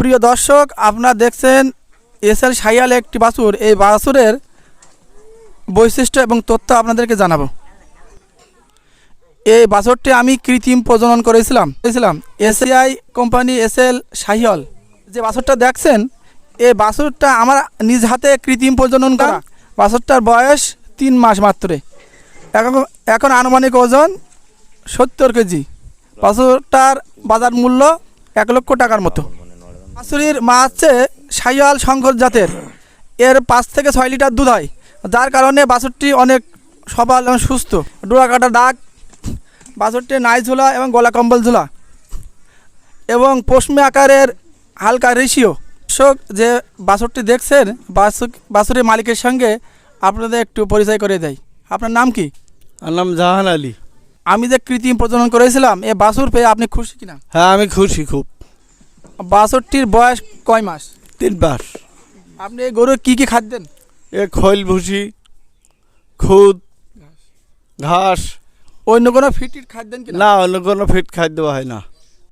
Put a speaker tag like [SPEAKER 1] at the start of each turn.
[SPEAKER 1] প্রিয় দর্শক, আপনারা দেখছেন এসএল শাহিওয়াল একটি বাছুর। এই বাছুরের বৈশিষ্ট্য এবং তথ্য আপনাদেরকে জানাবো। এই বাছুরটি আমি কৃত্রিম প্রজনন করেছিলাম এসিআই কোম্পানি এসএল শাহিওয়াল। যে বাছুরটা দেখছেন, এই বাছুরটা আমার নিজ হাতে কৃত্রিম প্রজনন করা। বাছুরটার বয়স 3 মাস মাত্র। এখন আনুমানিক ওজন 70 কেজি। বাছুরটার বাজার মূল্য 1 লক্ষ টাকার মতো। বাছুরির মা হচ্ছে শাহিওয়াল সংকর জাতের। এর 5 থেকে 6 লিটার দুধ হয়, যার কারণে বাছুরটি অনেক সবল এবং সুস্থ। ডোরা কাটা দাগ, বাছুরটি নাই ঝোলা এবং গলা কম্বল ঝোলা এবং পশমি আকারের হালকা রেশিও। দর্শক, যে বাছুরটি দেখছেন, বাছুরের মালিকের সঙ্গে আপনাদের একটু পরিচয় করে দেয়। আপনার নাম কি?
[SPEAKER 2] আমার নাম জাহান আলী।
[SPEAKER 1] আমি যে কৃত্রিম প্রজনন করেছিলাম, এ বাছুর পেয়ে আপনি খুশি কিনা?
[SPEAKER 2] হ্যাঁ, আমি খুশি খুব।
[SPEAKER 1] বাছুরটির বয়স কয় মাস?
[SPEAKER 2] 3 মাস।
[SPEAKER 1] আপনি এই গরুর কী কী খাদ্য দেন?
[SPEAKER 2] খৈল ভুসি, খুদ, ঘাস।
[SPEAKER 1] অন্য কোনো ফিটির খাদ্য দেন কিনা?
[SPEAKER 2] না, অন্য কোনো ফিট খাদ্য হয় না।